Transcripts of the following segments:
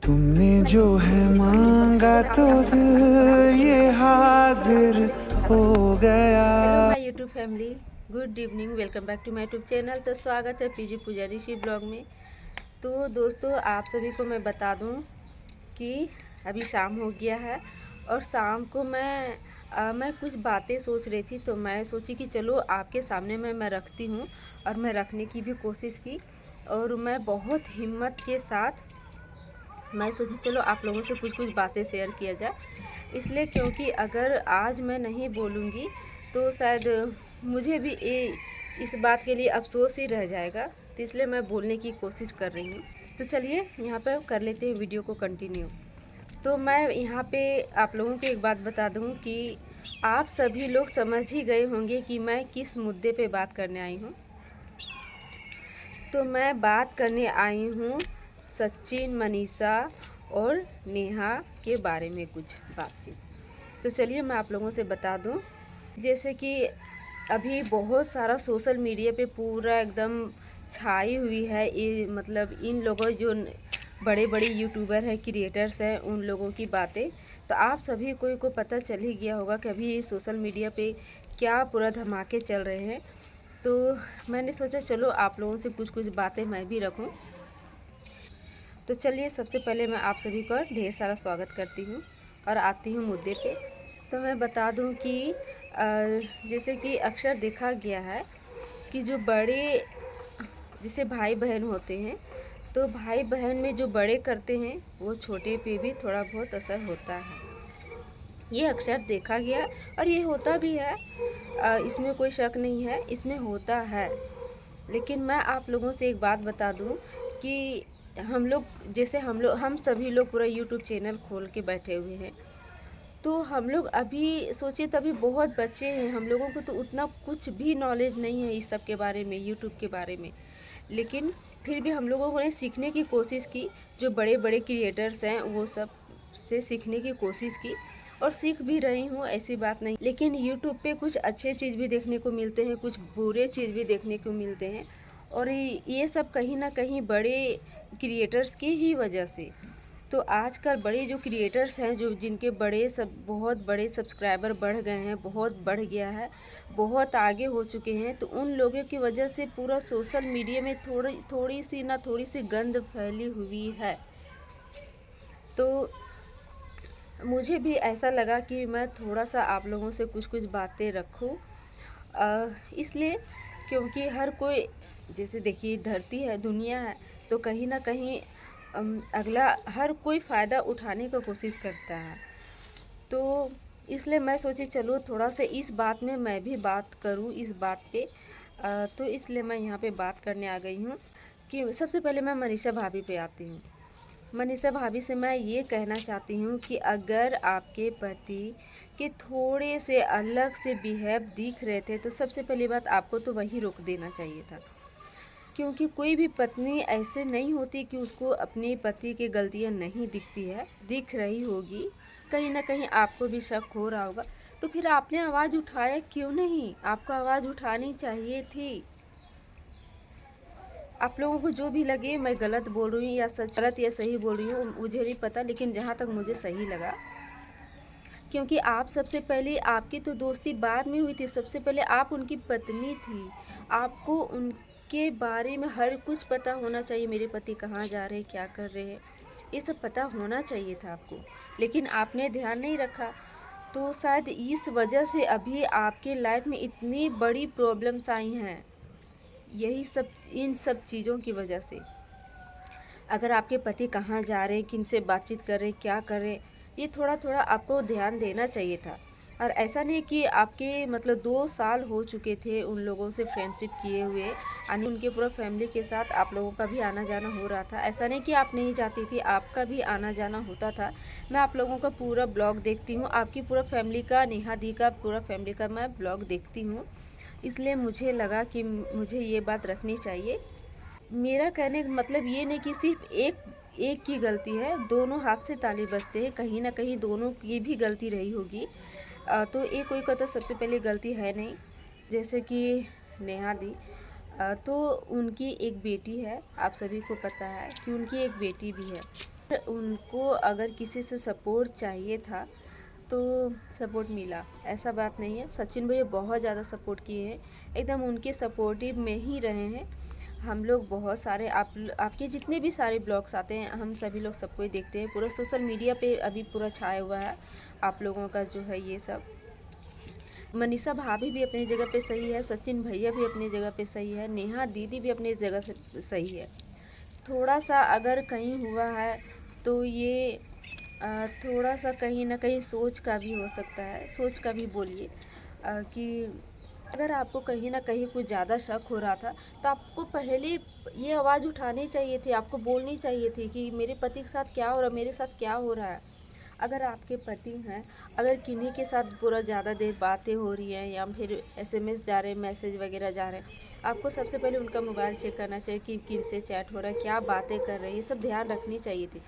तुमने जो है मांगा तो दिल ये हाजिर हो गया। Hello my YouTube family, good evening, welcome back to my YouTube channel. तो स्वागत है पीजी पुजारी शी ब्लॉग में। तो दोस्तों, आप सभी को मैं बता दूं कि अभी शाम हो गया है और शाम को मैं कुछ बातें सोच रही थी। तो मैं सोची कि चलो आपके सामने मैं रखती हूँ और मैं रखने की भी कोशिश की और मैं बहुत हिम्मत के साथ मैं सोची चलो आप लोगों से कुछ कुछ बातें शेयर किया जाए। इसलिए क्योंकि अगर आज मैं नहीं बोलूँगी तो शायद मुझे भी इस बात के लिए अफसोस ही रह जाएगा। तो इसलिए मैं बोलने की कोशिश कर रही हूँ। तो चलिए यहाँ पर कर लेते हैं वीडियो को कंटिन्यू। तो मैं यहाँ पे आप लोगों को एक बात बता दूँ कि आप सभी लोग समझ ही गए होंगे कि मैं किस मुद्दे पे बात करने आई हूँ। तो मैं बात करने आई हूँ सचिन, मनीषा और नेहा के बारे में कुछ बातचीत। तो चलिए मैं आप लोगों से बता दूं, जैसे कि अभी बहुत सारा सोशल मीडिया पे पूरा एकदम छाई हुई है ये, मतलब इन लोगों जो बड़े बड़े यूट्यूबर हैं, क्रिएटर्स हैं, उन लोगों की बातें। तो आप सभी को पता चल ही गया होगा कि अभी सोशल मीडिया पे क्या पूरा धमाके चल रहे हैं। तो मैंने सोचा चलो आप लोगों से कुछ कुछ बातें मैं भी रखूं। तो चलिए सबसे पहले मैं आप सभी का ढेर सारा स्वागत करती हूँ और आती हूँ मुद्दे पे। तो मैं बता दूँ कि जैसे कि अक्सर देखा गया है कि जो बड़े जैसे भाई बहन होते हैं, तो भाई बहन में जो बड़े करते हैं वो छोटे पे भी थोड़ा बहुत असर होता है। ये अक्सर देखा गया और ये होता भी है, इसमें कोई शक नहीं है, इसमें होता है। लेकिन मैं आप लोगों से एक बात बता दूं कि हम सभी लोग पूरा यूट्यूब चैनल खोल के बैठे हुए हैं। तो हम लोग अभी सोचिए तभी बहुत बच्चे हैं, हम लोगों को तो उतना कुछ भी नॉलेज नहीं है इस सब के बारे में, यूट्यूब के बारे में। लेकिन फिर भी हम लोगों ने सीखने की कोशिश की, जो बड़े बड़े क्रिएटर्स हैं वो सब से सीखने की कोशिश की और सीख भी रही हूँ, ऐसी बात नहीं। लेकिन यूट्यूब पे कुछ अच्छे चीज़ भी देखने को मिलते हैं, कुछ बुरे चीज़ भी देखने को मिलते हैं। और ये सब कहीं ना कहीं बड़े क्रिएटर्स की ही वजह से। तो आजकल बड़े जो क्रिएटर्स हैं, जो जिनके बहुत बड़े सब्सक्राइबर बढ़ गए हैं, बहुत बढ़ गया है, बहुत आगे हो चुके हैं, तो उन लोगों की वजह से पूरा सोशल मीडिया में थोड़ी सी गंद फैली हुई है। तो मुझे भी ऐसा लगा कि मैं थोड़ा सा आप लोगों से कुछ कुछ बातें रखूं, इसलिए क्योंकि हर कोई, जैसे देखिए धरती है, दुनिया है, तो कहीं ना कहीं अगला हर कोई फ़ायदा उठाने का कोशिश करता है। तो इसलिए मैं सोची चलो थोड़ा सा इस बात में मैं भी बात करूं, इस बात पे। तो इसलिए मैं यहाँ पे बात करने आ गई हूँ कि सबसे पहले मैं मनीषा भाभी पे आती हूँ। मनीषा भाभी से मैं ये कहना चाहती हूँ कि अगर आपके पति के थोड़े से अलग से बिहेव दिख रहे थे तो सबसे पहली बात आपको तो वही रोक देना चाहिए था। क्योंकि कोई भी पत्नी ऐसे नहीं होती कि उसको अपने पति की गलतियाँ नहीं दिखती है, दिख रही होगी, कहीं ना कहीं आपको भी शक हो रहा होगा। तो फिर आपने आवाज़ उठाया क्यों नहीं? आपको आवाज़ उठानी चाहिए थी। आप लोगों को जो भी लगे मैं गलत बोल रही हूँ या सच, गलत या सही बोल रही हूँ मुझे नहीं पता, लेकिन जहाँ तक मुझे सही लगा, क्योंकि आप सबसे पहले, आपकी तो दोस्ती बाद में हुई थी, सबसे पहले आप उनकी पत्नी थी। आपको उनके बारे में हर कुछ पता होना चाहिए, मेरे पति कहाँ जा रहे हैं, क्या कर रहे हैं, ये सब पता होना चाहिए था आपको। लेकिन आपने ध्यान नहीं रखा। तो शायद इस वजह से अभी आपके लाइफ में इतनी बड़ी प्रॉब्लम्स आई हैं, यही सब, इन सब चीज़ों की वजह से। अगर आपके पति कहाँ जा रहे हैं, किन से बातचीत कर रहे हैं, क्या कर रहे हैं, ये थोड़ा थोड़ा आपको ध्यान देना चाहिए था। और ऐसा नहीं कि आपके मतलब 2 साल हो चुके थे उन लोगों से फ्रेंडशिप किए हुए, यानी उनके पूरा फैमिली के साथ आप लोगों का भी आना जाना हो रहा था। ऐसा नहीं कि आप नहीं जाती थी, आपका भी आना जाना होता था। मैं आप लोगों का पूरा ब्लॉग देखती हूँ, आपकी पूरा फैमिली का, नेहा दी का पूरा फैमिली का मैं ब्लॉग देखती हूँ। इसलिए मुझे लगा कि मुझे ये बात रखनी चाहिए। मेरा कहने का मतलब ये नहीं कि सिर्फ एक एक की गलती है, दोनों हाथ से ताली बजते हैं, कहीं ना कहीं दोनों की भी गलती रही होगी। तो एक कोई का तो सबसे पहले गलती है नहीं। जैसे कि नेहा दी, तो उनकी एक बेटी है, आप सभी को पता है कि उनकी एक बेटी भी है। उनको अगर किसी से सपोर्ट चाहिए था तो सपोर्ट मिला, ऐसा बात नहीं है। सचिन भैया बहुत ज़्यादा सपोर्ट किए हैं, एकदम उनके सपोर्टिव में ही रहे हैं। हम लोग बहुत सारे आपके जितने भी सारे ब्लॉग्स आते हैं हम सभी लोग सबको ही देखते हैं। पूरा सोशल मीडिया पे अभी पूरा छाया हुआ है आप लोगों का जो है ये सब। मनीषा भाभी भी अपनी जगह पे सही है, सचिन भैया भी अपनी जगह पे सही है, नेहा दीदी भी अपनी जगह से सही है। थोड़ा सा अगर कहीं हुआ है तो ये थोड़ा सा कहीं ना कहीं सोच का भी हो सकता है, सोच का भी बोलिए कि अगर आपको कहीं ना कहीं कुछ ज़्यादा शक हो रहा था तो आपको पहले ये आवाज़ उठानी चाहिए थी, आपको बोलनी चाहिए थी कि मेरे पति के साथ क्या हो रहा है, मेरे साथ क्या हो रहा है। अगर आपके पति हैं, अगर किन्हीं के साथ पूरा ज़्यादा देर बातें हो रही हैं या फिर एसएमएस जा रहे हैं, मैसेज वगैरह जा रहे हैं, आपको सबसे पहले उनका मोबाइल चेक करना चाहिए कि किन से चैट हो रहा है, क्या बातें कर रहे हैं, ये सब ध्यान रखनी चाहिए थी।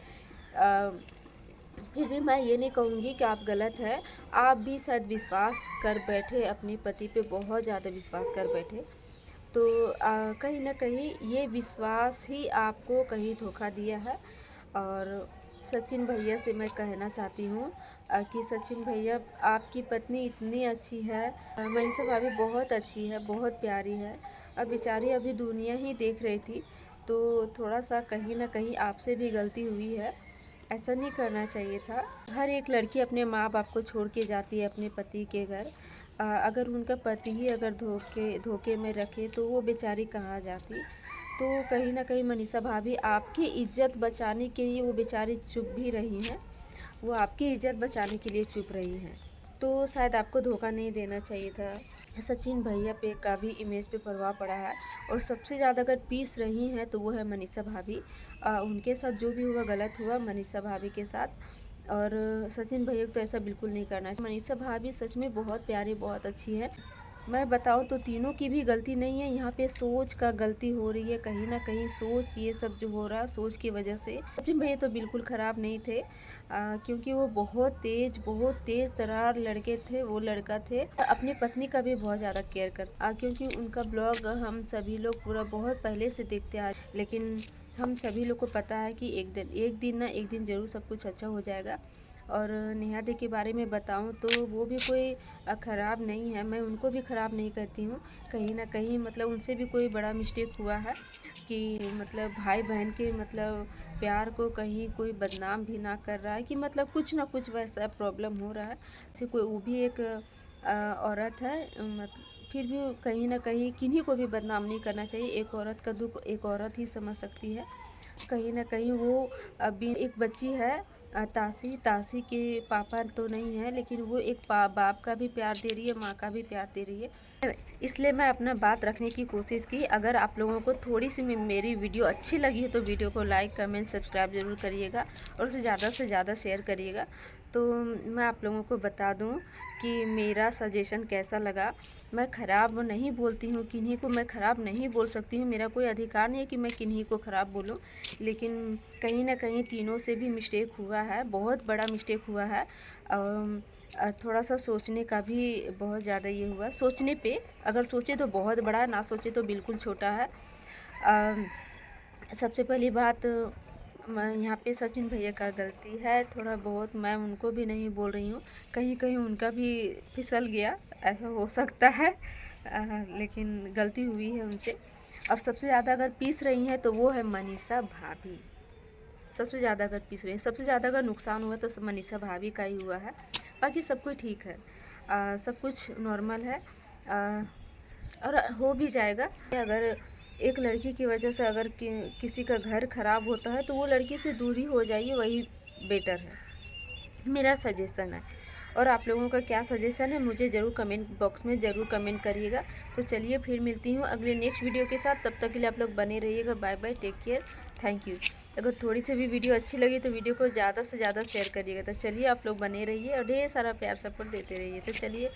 फिर भी मैं ये नहीं कहूँगी कि आप गलत हैं, आप भी शायद विश्वास कर बैठे अपने पति पे, बहुत ज़्यादा विश्वास कर बैठे। तो कहीं ना कहीं ये विश्वास ही आपको कहीं धोखा दिया है। और सचिन भैया से मैं कहना चाहती हूँ कि सचिन भैया आपकी पत्नी इतनी अच्छी है, मनीषा भाभी बहुत अच्छी है, बहुत प्यारी है। अब बेचारी अभी दुनिया ही देख रही थी, तो थोड़ा सा कहीं ना कहीं आपसे भी गलती हुई है, ऐसा नहीं करना चाहिए था। हर एक लड़की अपने माँ बाप को छोड़ के जाती है अपने पति के घर। अगर उनका पति ही अगर धोखे में रखे तो वो बेचारी कहाँ जाती। तो कहीं ना कहीं मनीषा भाभी आपकी इज्जत बचाने के लिए वो बेचारी चुप भी रही हैं, वो आपकी इज्जत बचाने के लिए चुप रही हैं। तो शायद आपको धोखा नहीं देना चाहिए था। सचिन भैया पे का भी इमेज पे प्रभाव पड़ा है, और सबसे ज़्यादा अगर पीस रही हैं तो वो है मनीषा भाभी। उनके साथ जो भी हुआ गलत हुआ मनीषा भाभी के साथ, और सचिन भैया को तो ऐसा बिल्कुल नहीं करना चाहिए। मनीषा भाभी सच में बहुत प्यारी, बहुत अच्छी है। मैं बताऊं तो तीनों की भी गलती नहीं है, यहाँ पे सोच का गलती हो रही है कहीं ना कहीं। सोच ये सब जो हो रहा है सोच की वजह से। सचिन भैया तो बिल्कुल ख़राब नहीं थे, क्योंकि वो बहुत तेज़ तर्रार लड़के थे, वो लड़का थे। अपनी पत्नी का भी बहुत ज़्यादा केयर करता, क्योंकि उनका ब्लॉग हम सभी लोग पूरा बहुत पहले से देखते आ, लेकिन हम सभी लोग को पता है कि एक दिन ना एक दिन ज़रूर सब कुछ अच्छा हो जाएगा। और नेहा दी के बारे में बताऊं तो वो भी कोई ख़राब नहीं है, मैं उनको भी ख़राब नहीं कहती हूँ। कहीं ना कहीं मतलब उनसे भी कोई बड़ा मिस्टेक हुआ है कि मतलब भाई बहन के मतलब प्यार को कहीं कोई बदनाम भी ना कर रहा है, कि मतलब कुछ ना कुछ वैसा प्रॉब्लम हो रहा है। जैसे कोई वो भी एक औरत है, फिर भी कहीं ना कहीं किन्हीं को भी बदनाम नहीं करना चाहिए। एक औरत का दुख एक औरत ही समझ सकती है। कहीं ना कहीं वो अभी एक बच्ची है तासी के पापा तो नहीं है, लेकिन वो एक बाप का भी प्यार दे रही है, माँ का भी प्यार दे रही है। इसलिए मैं अपना बात रखने की कोशिश की। अगर आप लोगों को थोड़ी सी मेरी वीडियो अच्छी लगी है तो वीडियो को लाइक कमेंट सब्सक्राइब ज़रूर करिएगा, और उसे ज़्यादा से ज़्यादा शेयर करिएगा। तो मैं आप लोगों को बता दूं कि मेरा सजेशन कैसा लगा। मैं ख़राब नहीं बोलती हूँ, किन्हीं को मैं ख़राब नहीं बोल सकती हूँ, मेरा कोई अधिकार नहीं है कि मैं किन्हीं को ख़राब बोलूँ। लेकिन कहीं ना कहीं तीनों से भी मिस्टेक हुआ है, बहुत बड़ा मिस्टेक हुआ है। थोड़ा सा सोचने का भी बहुत ज़्यादा ये हुआ। सोचने पे अगर सोचे तो बहुत बड़ा, ना सोचे तो बिल्कुल छोटा है। सबसे पहली बात, मैं यहाँ पे सचिन भैया का गलती है थोड़ा बहुत, मैं उनको भी नहीं बोल रही हूँ, कहीं कहीं उनका भी फिसल गया, ऐसा हो सकता है। लेकिन गलती हुई है उनसे। और सबसे ज़्यादा अगर पीस रही हैं तो वो है मनीषा भाभी। सबसे ज़्यादा अगर पीस रही हैं, सबसे ज़्यादा अगर नुकसान हुआ तो मनीषा भाभी का ही हुआ है। बाकी सब कुछ ठीक है, सब कुछ नॉर्मल है, और हो भी जाएगा। अगर एक लड़की की वजह से अगर किसी का घर ख़राब होता है तो वो लड़की से दूरी हो जाइए, वही बेटर है, मेरा सजेशन है। और आप लोगों का क्या सजेशन है मुझे ज़रूर कमेंट बॉक्स में ज़रूर कमेंट करिएगा। तो चलिए फिर मिलती हूँ अगले नेक्स्ट वीडियो के साथ, तब तक के लिए आप लोग बने रहिएगा। Bye bye, take care, thank you. अगर थोड़ी सी भी वीडियो अच्छी लगी तो वीडियो को ज़्यादा से ज़्यादा शेयर करिएगा। तो चलिए आप लोग बने रहिए और ढेर सारा प्यार सपोर्ट देते रहिए। तो चलिए।